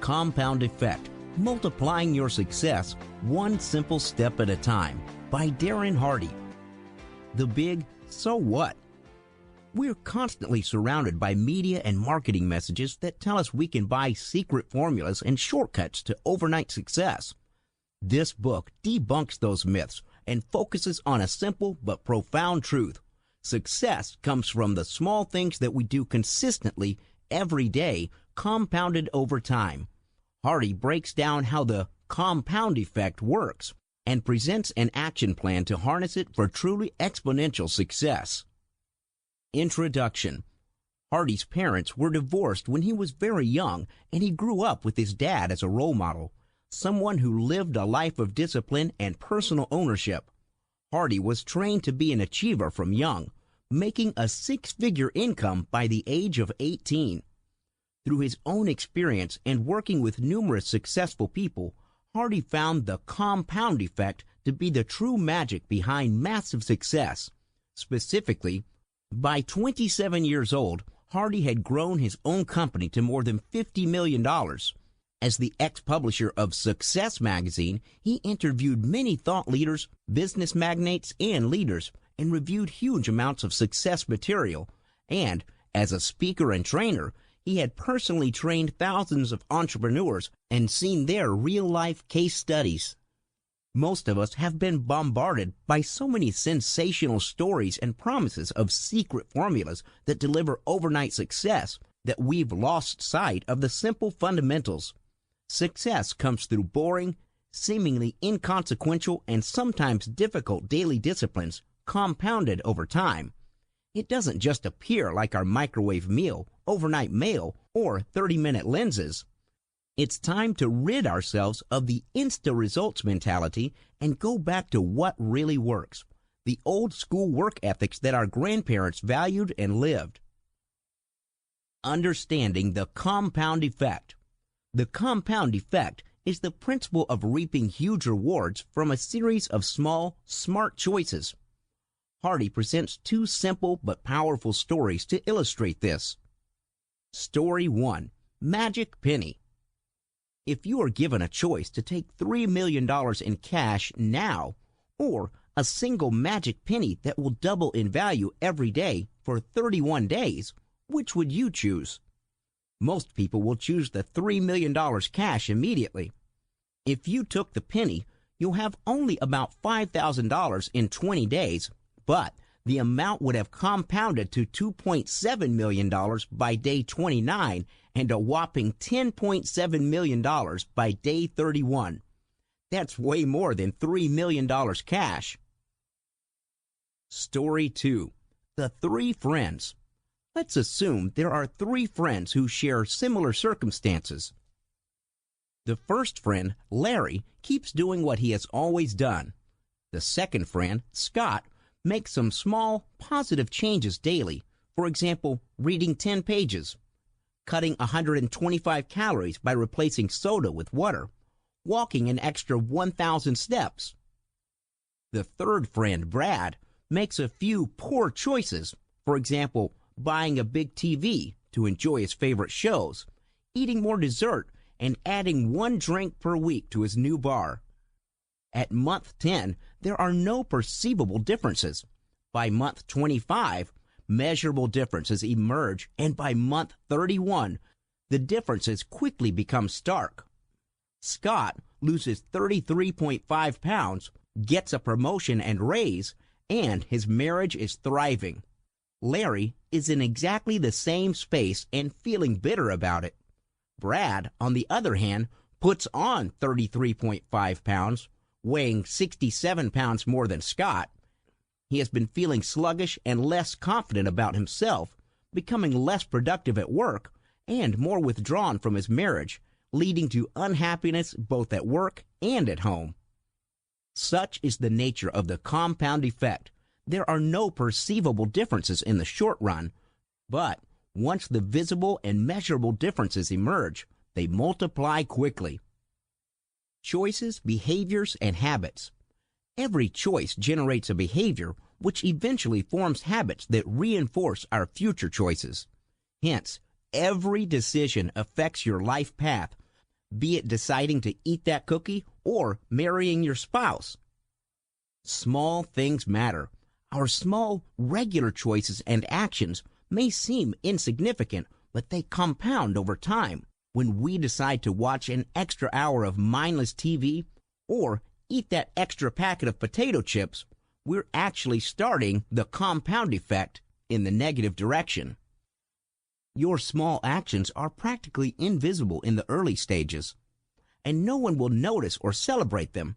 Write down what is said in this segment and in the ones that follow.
Compound Effect, Multiplying Your Success One Simple Step at a Time by Darren Hardy. The big so what? We're constantly surrounded by media and marketing messages that tell us we can buy secret formulas and shortcuts to overnight success. This book debunks those myths and focuses on a simple but profound truth. Success comes from the small things that we do consistently every day, compounded over time. Hardy breaks down how the compound effect works and presents an action plan to harness it for truly exponential success. Introduction. Hardy's parents were divorced when he was very young, and he grew up with his dad as a role model, someone who lived a life of discipline and personal ownership. Hardy was trained to be an achiever from young, making a six-figure income by the age of 18. Through his own experience and working with numerous successful people, Hardy found the compound effect to be the true magic behind massive success. Specifically, by 27 years old, Hardy had grown his own company to more than $50 million. As the ex-publisher of Success magazine, he interviewed many thought leaders, business magnates, and leaders, and reviewed huge amounts of success material. And, as a speaker and trainer, he had personally trained thousands of entrepreneurs and seen their real-life case studies. Most of us have been bombarded by so many sensational stories and promises of secret formulas that deliver overnight success that we've lost sight of the simple fundamentals. Success comes through boring, seemingly inconsequential, and sometimes difficult daily disciplines compounded over time. It doesn't just appear like our microwave meal, overnight mail, or 30-minute lenses. It's time to rid ourselves of the insta-results mentality and go back to what really works, the old-school work ethics that our grandparents valued and lived. Understanding the compound effect. The compound effect is the principle of reaping huge rewards from a series of small, smart choices. Hardy presents two simple but powerful stories to illustrate this. Story 1. Magic Penny. If you are given a choice to take $3 million in cash now, or a single magic penny that will double in value every day for 31 days, which would you choose? Most people will choose the $3 million cash immediately. If you took the penny, you'll have only about $5,000 in 20 days, but the amount would have compounded to $2.7 million by day 29 and a whopping $10.7 million by day 31. That's way more than $3 million cash. Story 2. The Three Friends. Let's assume there are three friends who share similar circumstances. The first friend, Larry, keeps doing what he has always done. The second friend, Scott, makes some small, positive changes daily. For example, reading 10 pages, cutting 125 calories by replacing soda with water, walking an extra 1,000 steps. The third friend, Brad, makes a few poor choices. For example, buying a big TV to enjoy his favorite shows, eating more dessert, and adding one drink per week to his new bar. At month 10, there are no perceivable differences. By month 25, measurable differences emerge, and by month 31, the differences quickly become stark. Scott loses 33.5 pounds, gets a promotion and raise, and his marriage is thriving. Larry is in exactly the same space and feeling bitter about it. Brad, on the other hand, puts on 33.5 pounds, weighing 67 pounds more than Scott. He has been feeling sluggish and less confident about himself, becoming less productive at work, and more withdrawn from his marriage, leading to unhappiness both at work and at home. Such is the nature of the compound effect. There are no perceivable differences in the short run, but once the visible and measurable differences emerge, they multiply quickly. Choices, behaviors, and habits. Every choice generates a behavior which eventually forms habits that reinforce our future choices. Hence, every decision affects your life path, be it deciding to eat that cookie or marrying your spouse. Small things matter. Our small, regular choices and actions may seem insignificant, but they compound over time. When we decide to watch an extra hour of mindless TV or eat that extra packet of potato chips, we're actually starting the compound effect in the negative direction. Your small actions are practically invisible in the early stages, and no one will notice or celebrate them.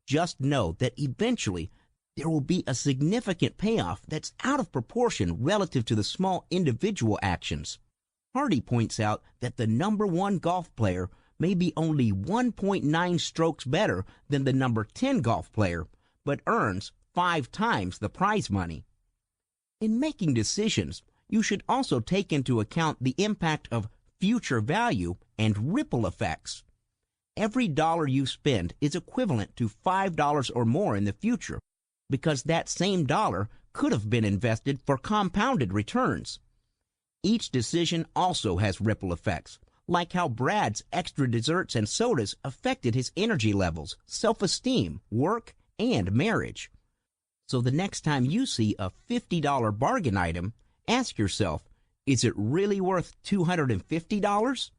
Just know that eventually there will be a significant payoff that's out of proportion relative to the small individual actions. Hardy points out that the number 1 golf player may be only 1.9 strokes better than the number 10 golf player, but earns 5 times the prize money. In making decisions, you should also take into account the impact of future value and ripple effects. Every dollar you spend is equivalent to $5 or more in the future, because that same dollar could have been invested for compounded returns. Each decision also has ripple effects, like how Brad's extra desserts and sodas affected his energy levels, self-esteem, work, and marriage. So the next time you see a $50 bargain item, ask yourself, is it really worth $250?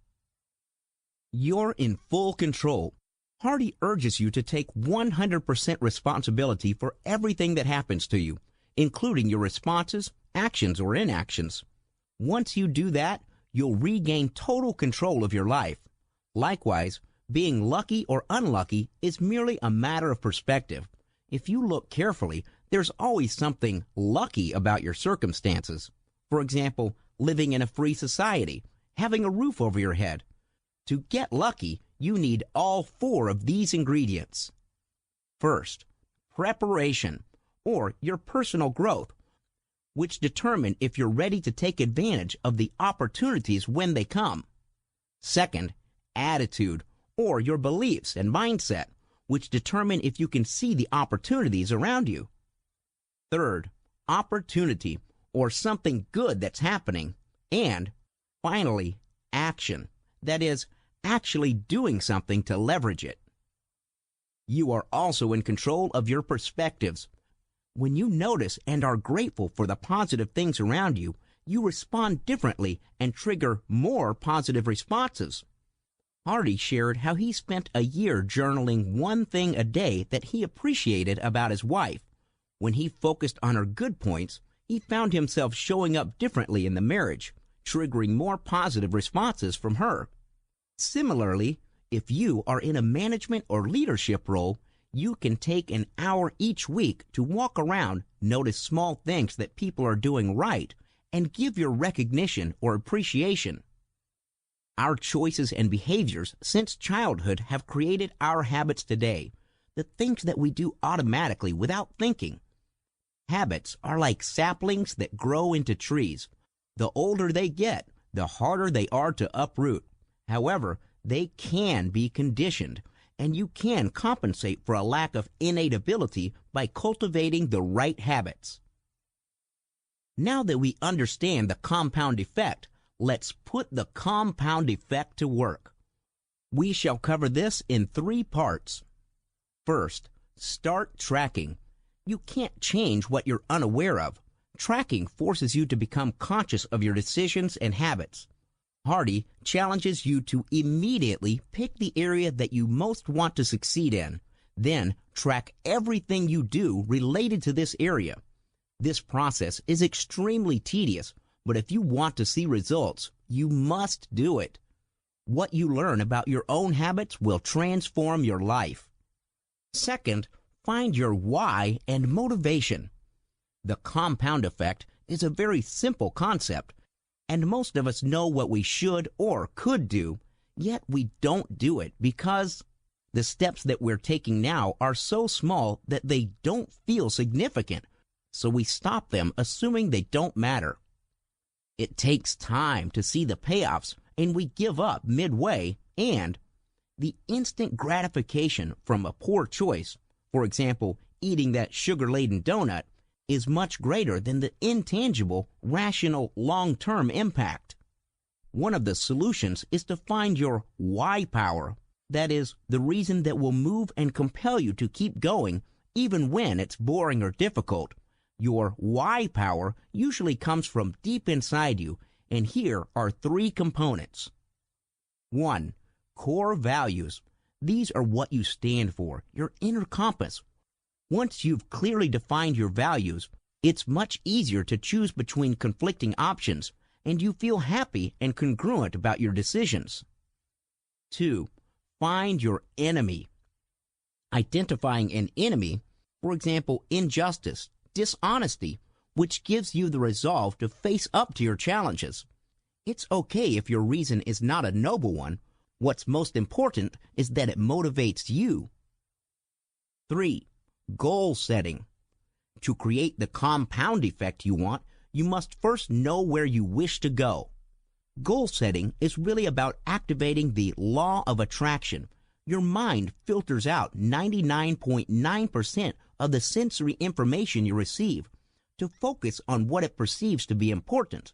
You're in full control. Hardy urges you to take 100% responsibility for everything that happens to you, including your responses, actions, or inactions. Once you do that, you'll regain total control of your life. Likewise, being lucky or unlucky is merely a matter of perspective. If you look carefully, there's always something lucky about your circumstances. For example, living in a free society, having a roof over your head. To get lucky, you need all 4 of these ingredients. First, preparation, or your personal growth, which determine if you're ready to take advantage of the opportunities when they come. Second, attitude, or your beliefs and mindset, which determine if you can see the opportunities around you. Third, opportunity, or something good that's happening. And finally, action, that is, actually doing something to leverage it. You are also in control of your perspectives. When you notice and are grateful for the positive things around you, you respond differently and trigger more positive responses. Hardy shared how he spent a year journaling one thing a day that he appreciated about his wife. When he focused on her good points, he found himself showing up differently in the marriage, triggering more positive responses from her. Similarly, if you are in a management or leadership role, you can take an hour each week to walk around, notice small things that people are doing right, and give your recognition or appreciation. Our choices and behaviors since childhood have created our habits today, the things that we do automatically without thinking. Habits are like saplings that grow into trees. The older they get, the harder they are to uproot. However, they can be conditioned, and you can compensate for a lack of innate ability by cultivating the right habits. Now that we understand the compound effect, let's put the compound effect to work. We shall cover this in 3 parts. First, start tracking. You can't change what you're unaware of. Tracking forces you to become conscious of your decisions and habits. Hardy challenges you to immediately pick the area that you most want to succeed in. Then track everything you do related to this area. This process is extremely tedious, but if you want to see results, you must do it. What you learn about your own habits will transform your life. Second, find your why and motivation. The compound effect is a very simple concept, and most of us know what we should or could do, yet we don't do it because the steps that we're taking now are so small that they don't feel significant, so we stop them assuming they don't matter. It takes time to see the payoffs, and we give up midway, and the instant gratification from a poor choice, for example, eating that sugar-laden donut, is much greater than the intangible, rational, long-term impact. One of the solutions is to find your why power. That is, the reason that will move and compel you to keep going even when it's boring or difficult. Your why power usually comes from deep inside you, and here are 3 components. 1. Core values. These are what you stand for, your inner compass. Once you've clearly defined your values, it's much easier to choose between conflicting options, and you feel happy and congruent about your decisions. 2. Find your enemy. Identifying an enemy, for example, injustice, dishonesty, which gives you the resolve to face up to your challenges. It's okay if your reason is not a noble one. What's most important is that it motivates you. 3. Goal setting. To create the compound effect you want, you must first know where you wish to go. Goal setting is really about activating the law of attraction. Your mind filters out 99.9% of the sensory information you receive to focus on what it perceives to be important.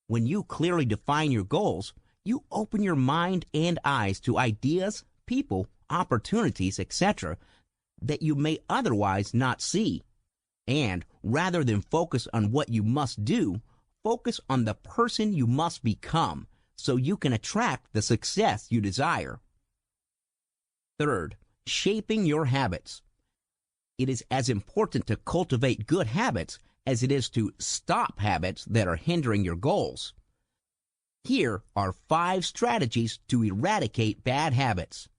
When you clearly define your goals, you open your mind and eyes to ideas, people, opportunities, etc. that you may otherwise not see. And rather than focus on what you must do, focus on the person you must become so you can attract the success you desire. 3rd, shaping your habits. It is as important to cultivate good habits as it is to stop habits that are hindering your goals. Here are 5 strategies to eradicate bad habits.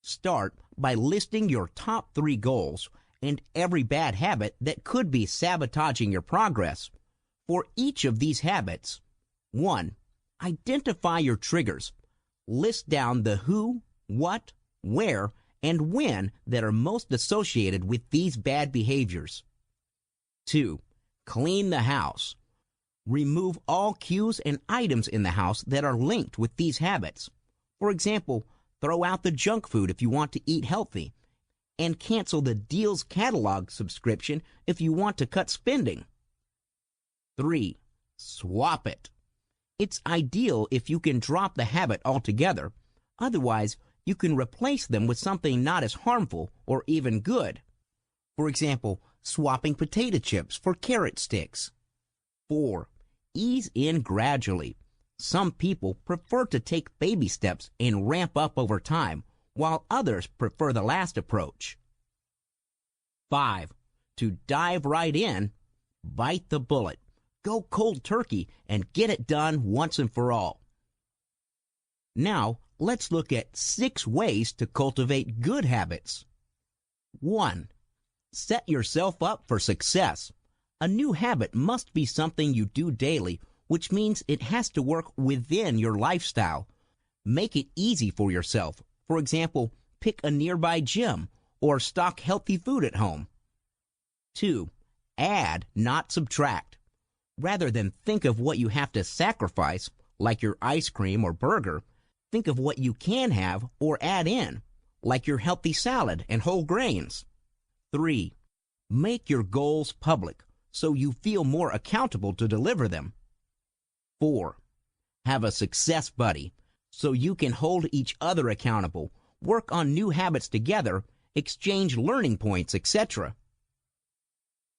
Start by listing your top 3 goals and every bad habit that could be sabotaging your progress. For each of these habits, 1. Identify your triggers. List down the who, what, where, and when that are most associated with these bad behaviors. 2. Clean the house. Remove all cues and items in the house that are linked with these habits. For example, throw out the junk food if you want to eat healthy, and cancel the Deals catalog subscription if you want to cut spending. 3. Swap it. It's ideal if you can drop the habit altogether. Otherwise, you can replace them with something not as harmful or even good. For example, swapping potato chips for carrot sticks. 4. Ease in gradually. Some people prefer to take baby steps and ramp up over time, while others prefer the last approach. 5. To dive right in, bite the bullet. Go cold turkey and get it done once and for all. Now, let's look at 6 ways to cultivate good habits. 1. Set yourself up for success. A new habit must be something you do daily, which means it has to work within your lifestyle. Make it easy for yourself. For example, pick a nearby gym or stock healthy food at home. 2. Add, not subtract. Rather than think of what you have to sacrifice, like your ice cream or burger, think of what you can have or add in, like your healthy salad and whole grains. 3. Make your goals public so you feel more accountable to deliver them. 4. Have a success buddy so you can hold each other accountable, work on new habits together, exchange learning points, etc.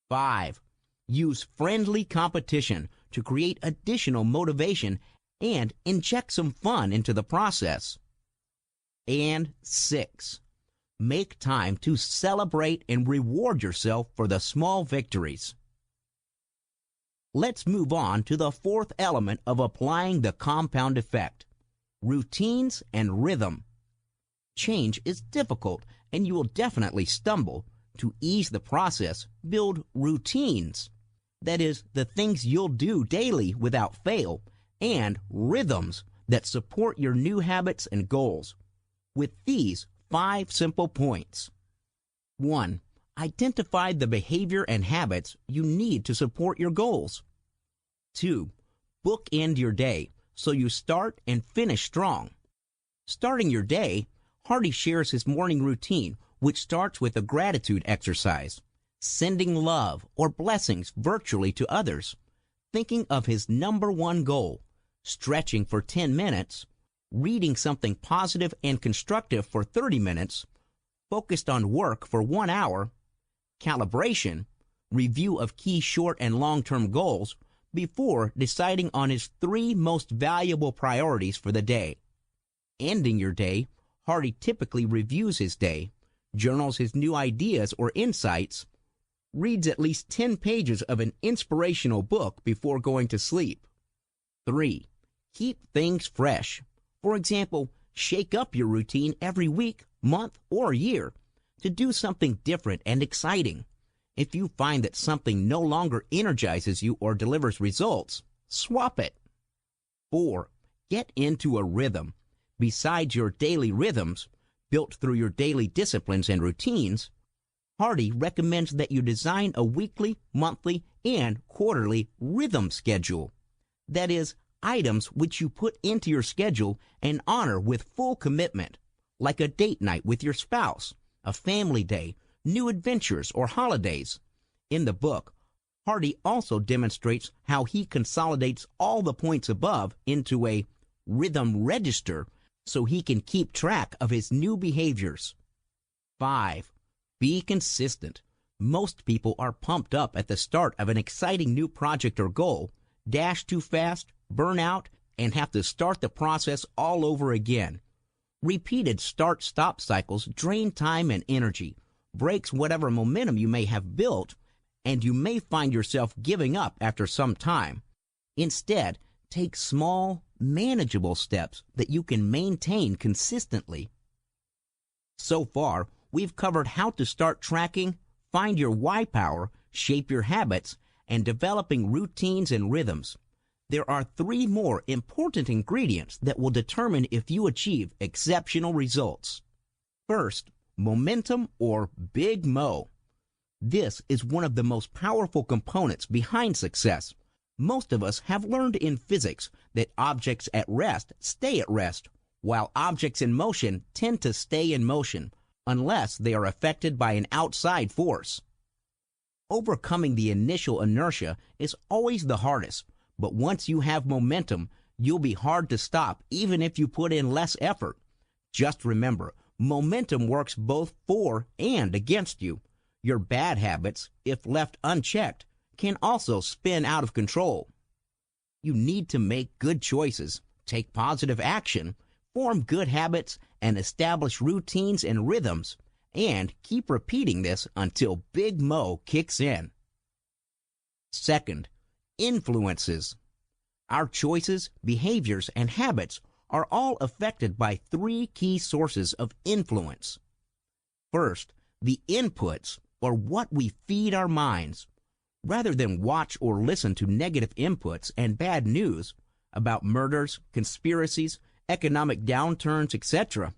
5. Use friendly competition to create additional motivation and inject some fun into the process. And 6. Make time to celebrate and reward yourself for the small victories. Let's move on to the 4th element of applying the compound effect: routines and rhythm. Change is difficult, and you will definitely stumble. To ease the process, build routines. That is, the things you'll do daily without fail, and rhythms that support your new habits and goals. With these 5 simple points. 1. Identify the behavior and habits you need to support your goals. 2. Bookend your day so you start and finish strong. Starting your day, Hardy shares his morning routine, which starts with a gratitude exercise, sending love or blessings virtually to others. thinking of his number one goal, stretching for 10 minutes, reading something positive and constructive for 30 minutes, focused on work for 1 hour, calibration, review of key short and long-term goals before deciding on his 3 most valuable priorities for the day. Ending your day, Hardy typically reviews his day, journals his new ideas or insights, reads at least 10 pages of an inspirational book before going to sleep. 3. Keep things fresh. For example, shake up your routine every week, month, or year to do something different and exciting. If you find that something no longer energizes you or delivers results, swap it. 4. Get into a rhythm. Besides your daily rhythms, built through your daily disciplines and routines, Hardy recommends that you design a weekly, monthly, and quarterly rhythm schedule. That is, items which you put into your schedule and honor with full commitment, like a date night with your spouse, a family day, new adventures, or holidays. In the book, Hardy also demonstrates how he consolidates all the points above into a rhythm register so he can keep track of his new behaviors. 5. Be consistent. Most people are pumped up at the start of an exciting new project or goal, dash too fast, burn out, and have to start the process all over again. Repeated start-stop cycles drain time and energy, breaks whatever momentum you may have built, and you may find yourself giving up after some time. Instead, take small, manageable steps that you can maintain consistently. So far, we've covered how to start tracking, find your why power, shape your habits, and developing routines and rhythms. There are 3 more important ingredients that will determine if you achieve exceptional results. First, momentum or Big Mo. This is one of the most powerful components behind success. Most of us have learned in physics that objects at rest stay at rest, while objects in motion tend to stay in motion, unless they are affected by an outside force. Overcoming the initial inertia is always the hardest, but once you have momentum, you'll be hard to stop even if you put in less effort. Just remember, momentum works both for and against you. Your bad habits, if left unchecked, can also spin out of control. You need to make good choices, take positive action, form good habits, and establish routines and rhythms, and keep repeating this until Big Mo kicks in. Second, influences. Our choices, behaviors, and habits are all affected by 3 key sources of influence. First, the inputs, or what we feed our minds. Rather than watch or listen to negative inputs and bad news about murders, conspiracies, economic downturns, etc.,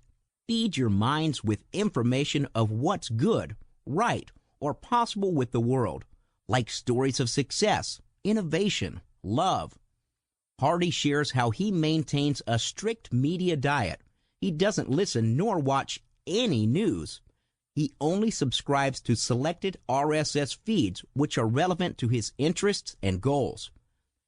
feed your minds with information of what's good, right, or possible with the world, like stories of success, innovation, love. Hardy shares how he maintains a strict media diet. He doesn't listen nor watch any news. He only subscribes to selected RSS feeds which are relevant to his interests and goals.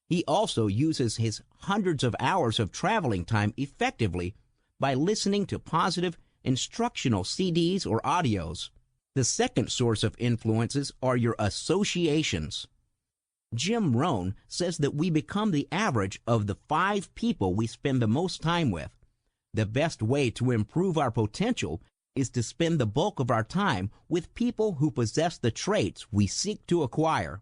He also uses his hundreds of hours of traveling time effectively by listening to positive, instructional CDs or audios. The second source of influences are your associations. Jim Rohn says that we become the average of the 5 people we spend the most time with. The best way to improve our potential is to spend the bulk of our time with people who possess the traits we seek to acquire.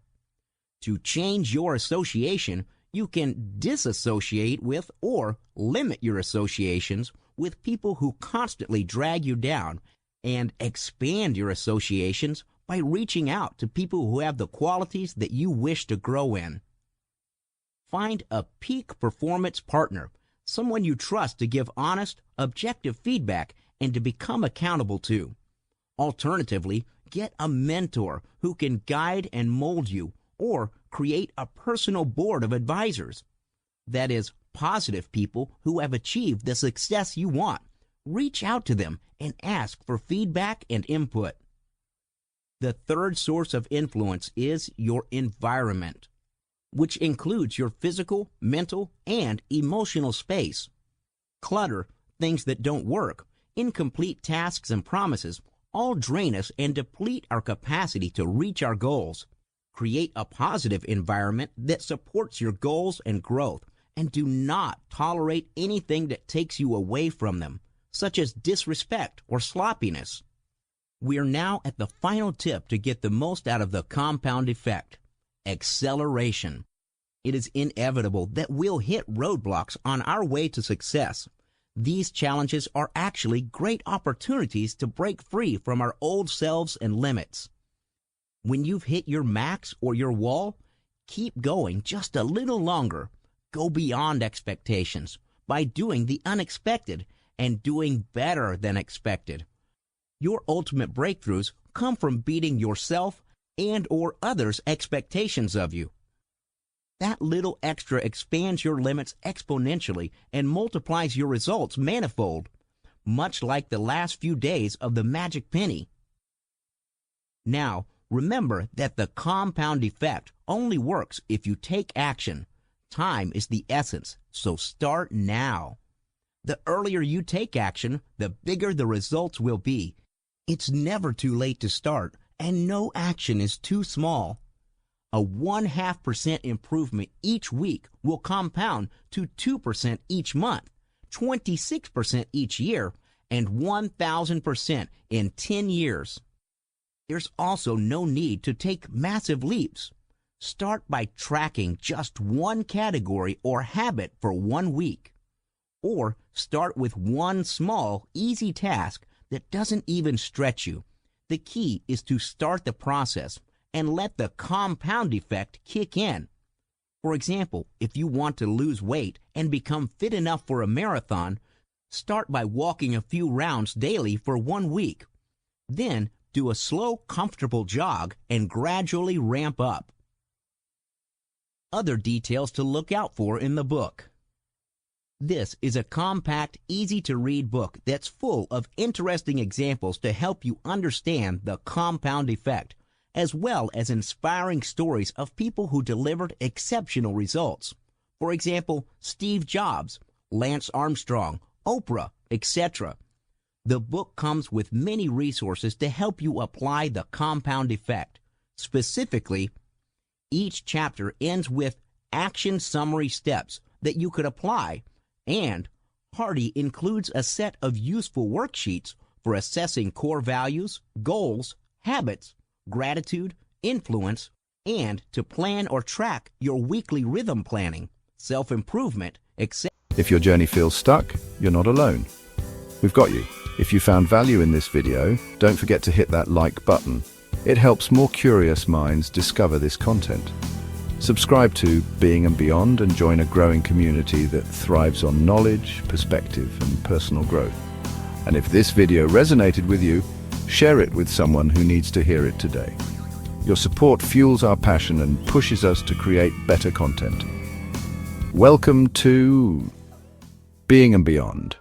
To change your association, you can disassociate with or limit your associations with people who constantly drag you down, and expand your associations by reaching out to people who have the qualities that you wish to grow in. Find a peak performance partner, someone you trust to give honest, objective feedback and to become accountable to. Alternatively, get a mentor who can guide and mold you, or create a personal board of advisors. That is, positive people who have achieved the success you want. Reach out to them and ask for feedback and input. The third source of influence is your environment. which includes your physical, mental, and emotional space. Clutter, things that don't work, incomplete tasks and promises all drain us and deplete our capacity to reach our goals. Create a positive environment that supports your goals and growth, and do not tolerate anything that takes you away from them, such as disrespect or sloppiness. We are now at the final tip to get the most out of the compound effect: acceleration. It is inevitable that we'll hit roadblocks on our way to success. These challenges are actually great opportunities to break free from our old selves and limits. When you've hit your max or your wall, keep going just a little longer. Go beyond expectations by doing the unexpected and doing better than expected. Your ultimate breakthroughs come from beating yourself and or others' expectations of you. That little extra expands your limits exponentially and multiplies your results manifold, much like the last few days of the magic penny. Now, remember that the compound effect only works if you take action. Time is the essence, so start now. The earlier you take action, the bigger the results will be. It's never too late to start, and no action is too small. A 0.5% improvement each week will compound to 2% each month, 26% each year, and 1,000% in 10 years. There's also no need to take massive leaps. Start by tracking just one category or habit for 1 week. Or start with one small, easy task that doesn't even stretch you. The key is to start the process and let the compound effect kick in. For example, if you want to lose weight and become fit enough for a marathon, start by walking a few rounds daily for 1 week. Then do a slow, comfortable jog and gradually ramp up. Other details to look out for in the book. This is a compact, easy-to-read book that's full of interesting examples to help you understand the compound effect, as well as inspiring stories of people who delivered exceptional results. For example, Steve Jobs, Lance Armstrong, Oprah, etc. The book comes with many resources to help you apply the compound effect. Specifically, each chapter ends with action summary steps that you could apply, and Hardy includes a set of useful worksheets for assessing core values, goals, habits, gratitude, influence, and to plan or track your weekly rhythm planning, self-improvement, etc. If your journey feels stuck, you're not alone. We've got you. If you found value in this video, don't forget to hit that like button. It helps more curious minds discover this content. Subscribe to Being and Beyond and join a growing community that thrives on knowledge, perspective, and personal growth. And if this video resonated with you, share it with someone who needs to hear it today. Your support fuels our passion and pushes us to create better content. Welcome to Being and Beyond.